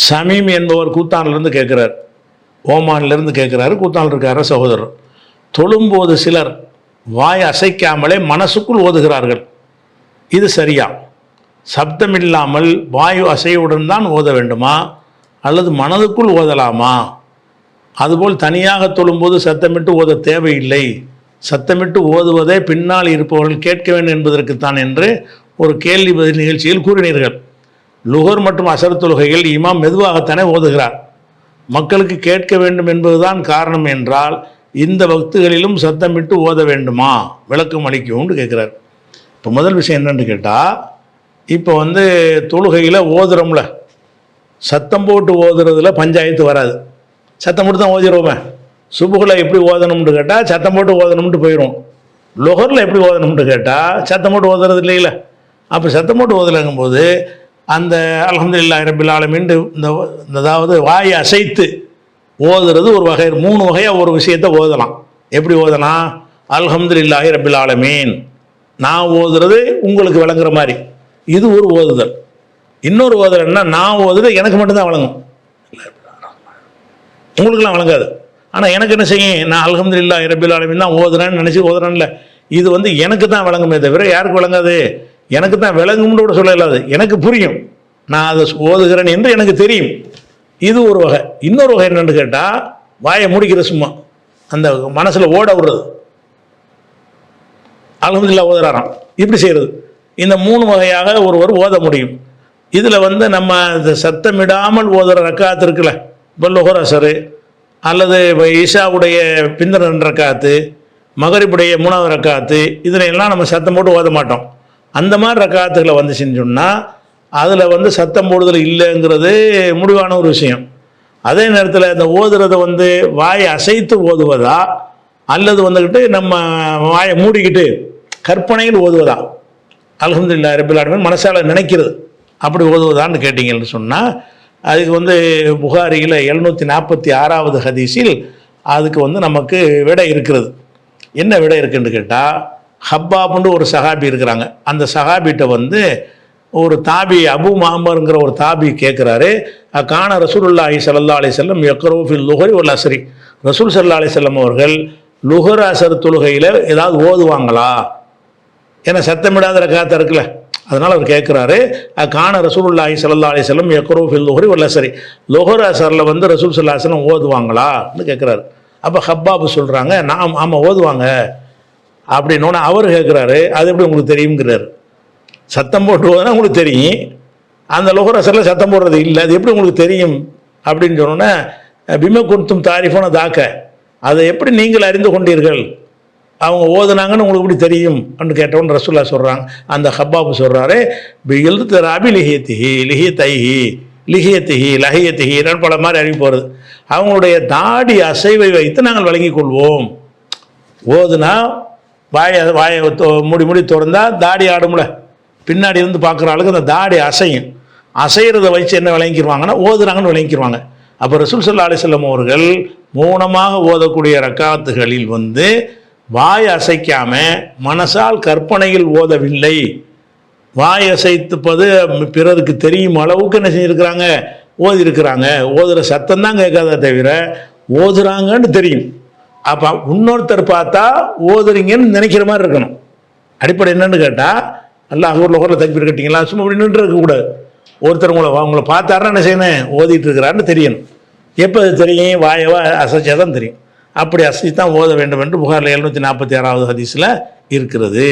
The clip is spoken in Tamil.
சமீம் என்பவர் கூத்தானிலிருந்து கேட்குறார், ஓமானிலிருந்து கேட்குறாரு, கூத்தானில் இருக்கார சகோதரர். தொழும்போது சிலர் வாய் அசைக்காமலே மனசுக்குள் ஓதுகிறார்கள், இது சரியா? சப்தமில்லாமல் வாயு அசையுடன் தான் ஓத வேண்டுமா அல்லது மனதுக்குள் ஓதலாமா? அதுபோல் தனியாக தொழும்போது சத்தமிட்டு ஓத தேவையில்லை, சத்தமிட்டு ஓதுவதே பின்னால் இருப்பவர்கள் கேட்க வேண்டும் என்பதற்குத்தான் என்று ஒரு கேள்வி பதில் நிகழ்ச்சியில் கூறினீர்கள். லுகர் மற்றும் அசர் தொழுகைகள் இமாம் மெதுவாகத்தானே ஓதுகிறார், மக்களுக்கு கேட்க வேண்டும் என்பதுதான் காரணம் என்றால் இந்த வக்துகளிலும் சத்தமிட்டு ஓத வேண்டுமா? விளக்கம் அளிக்கும்னு கேட்குறார். இப்போ முதல் விஷயம் என்னென்னு கேட்டால், இப்போ தொழுகையில் ஓதுறோம்ல, சத்தம் போட்டு ஓதுறதுல பஞ்சாயத்து வராது, சத்தம் போட்டு தான் ஓதிடுவோமே. சுபுகில் எப்படி ஓதணும்னு கேட்டால் சத்தம் போட்டு ஓதணும்ட்டு போயிடும், லுகரில் எப்படி ஓதணும்னு கேட்டால் சத்தம் போட்டு ஓதுறது இல்லையில. அப்போ சத்தம் போட்டு ஓதலைங்கும்போது அந்த அல்ஹம்துலில்லாஹி ரப்பில் ஆலமீன் இந்த அதாவது வாயை அசைத்து ஓதுறது ஒரு வகை. 3 வகையாக ஒரு விஷயத்தை ஓதலாம். எப்படி ஓதலாம்? அல்ஹம்துலில்லாஹி ரப்பில் ஆலமீன், நான் ஓதுறது உங்களுக்கு விளங்குற மாதிரி, இது ஒரு ஓதுதல். இன்னொரு ஓதுறன்னா நான் ஓதுறது எனக்கு மட்டும்தான் வழங்கும், உங்களுக்கெல்லாம் வழங்காது. ஆனால் எனக்கு என்ன செய்யும், நான் அல்ஹம்துலில்லாஹி ரப்பில் ஆலமீன் தான் ஓதுறேன்னு நினச்சி ஓதுறேன்ல, இது எனக்கு தான் வழங்குமே தவிர யாருக்கு வழங்காது? எனக்கு தான் விளங்கும்னு கூட சொல்ல இல்லாது, எனக்கு புரியும், நான் அதை ஓதுகிறேன் என்று எனக்கு தெரியும், இது ஒரு வகை. இன்னொரு வகை என்னென்னு கேட்டால் வாயை முடிக்கிற, சும்மா அந்த மனசில் ஓட விடுறது, அல்ஹம்துலில்லாஹ் ஓதுறாராம், இப்படி செய்கிறது. இந்த 3 வகையாக ஒருவர் ஓத முடியும். இதில் நம்ம சத்தமிடாமல் ஓதுற ரக்காத்து இருக்குல்ல, இப்போ லுஹர் அசரு அல்லது ஈஷாவுடைய பிந்திர 2 ரக்காத்து, மகரிபுடைய 3வது ரக்காத்து, இதில் எல்லாம் நம்ம சத்தம் போட்டு ஓத மாட்டோம். அந்த மாதிரி ரக்காத்துகளை வந்துச்சுன்னு சொன்னால் அதில் சத்தம் போடுதல் இல்லைங்கிறது முடிவான ஒரு விஷயம். அதே நேரத்தில் இந்த ஓதுறதை வாயை அசைத்து ஓதுவதா அல்லது நம்ம வாயை மூடிக்கிட்டு கற்பனையில் ஓதுவதா, அல்ஹம்துலில்லாஹி ரப்பில் ஆலமீன் மனசால நினைக்கிறது அப்படி ஓதுவதான்னு கேட்டிங்கன்னு சொன்னால் அதுக்கு புகாரியில் 746வது ஹதீஸில் அதுக்கு நமக்கு விடை இருக்கிறது. என்ன விடை இருக்குன்னு கேட்டால், ஹப்பாப்னு ஒரு சஹாபி இருக்கிறாங்க, அந்த சஹாபிட்ட ஒரு தாபி அபு மாமருங்கிற ஒரு தாபி கேட்குறாரு, கான ரசூலுல்லாஹி ஸல்லல்லாஹு அலைஹி வஸல்லம் யக்ரூ ஃபில் லுஹரி வல் அஸ்ரி, ரசூல் ஸல்லல்லாஹு அலைஹி வஸல்லம் அவர்கள் லுஹர் அசர் தொழுகையில் ஏதாவது ஓதுவாங்களா? ஏன்னா சத்தமிடாத ரக்காத்து இருக்குல்ல, அதனால் அவர் கேட்குறாரு, கான ரசூலுல்லாஹி ஸல்லல்லாஹு அலைஹி வஸல்லம் யக்ரூ ஃபில் லுஹரி வல் அஸ்ரி, லுஹர் அசரில் ரசூல் ஸல்லல்லாஹு அலைஹி வஸல்லம் ஓதுவாங்களான்னு கேட்குறாரு. அப்போ ஹப்பாப் சொல்கிறாங்க, நான் ஆமாம் ஓதுவாங்க அப்படின்னோன்னு அவர் கேட்குறாரு, அது எப்படி உங்களுக்கு தெரியுங்கிறாரு. சத்தம் போட்டுருவதுனா உங்களுக்கு தெரியும், அந்த லுஹர் அசரில் சத்தம் போடுறது இல்லை, அது எப்படி உங்களுக்கு தெரியும் அப்படின்னு சொன்னோன்னே, பிம குன்தும் தாரிஃபோன தாக்க, அதை எப்படி நீங்கள் அறிந்து கொண்டீர்கள், அவங்க ஓதுனாங்கன்னு உங்களுக்கு எப்படி தெரியும் அப்படின்னு கேட்டவன் ரசூல்லா சொல்கிறாங்க. அந்த ஹப்பாப் சொல்கிறாரு, எழுத்து ராபி லிஹியத்திஹி லிஹியத்தைஹி லிஹியத்திஹி லஹியத்திஹி பல மாதிரி அறிவிப்பு வருது, அவங்களுடைய தாடி அசைவை வைத்து நாங்கள் வழங்கிக் கொள்வோம். ஓதுனா வாயை மூடி திறந்தா தாடி ஆடும்ல, பின்னாடி இருந்து பார்க்குற ஆளுக்கு அந்த தாடி அசையும், அசைகிறத வச்சு என்ன விளங்கிடுவாங்கன்னா ஓதுறாங்கன்னு விளங்கிடுவாங்க. அப்போ ரசூல் ஸல்லல்லாஹு அலைஹி வஸல்லம் அவர்கள் மௌனமாக ஓதக்கூடிய ரக்காத்துகளில் வாய் அசைக்காம மனசால் கற்பனையில் ஓதவில்லை, வாய் அசைத்துப்பது பிறருக்கு தெரியும் அளவுக்கு என்ன செஞ்சுருக்கிறாங்க, ஓதிருக்கிறாங்க. ஓதுகிற சத்தம் தான் கேட்காத தவிர ஓதுறாங்கன்னு தெரியும். அப்போ இன்னொருத்தர் பார்த்தா ஓதுறீங்கன்னு நினைக்கிற மாதிரி இருக்கணும். அடிப்படை என்னன்னு கேட்டால், அல்லாஹ் ஊரில் தக்பீர் கட்டிங்களா, சும்மா அப்படி நின்று இருக்கக்கூடாது. ஒருத்தர் உங்களை பார்த்தாருன்னா என்ன செய்யணும், ஓதிட்டு இருக்கிறாருன்னு தெரியணும். எப்போ அது தெரியும், வாயவா அசைச்சா தான் தெரியும். அப்படி அசைச்சு தான் ஓத வேண்டும் என்று புகாரில் 746வது ஹதீஸில் இருக்கிறது.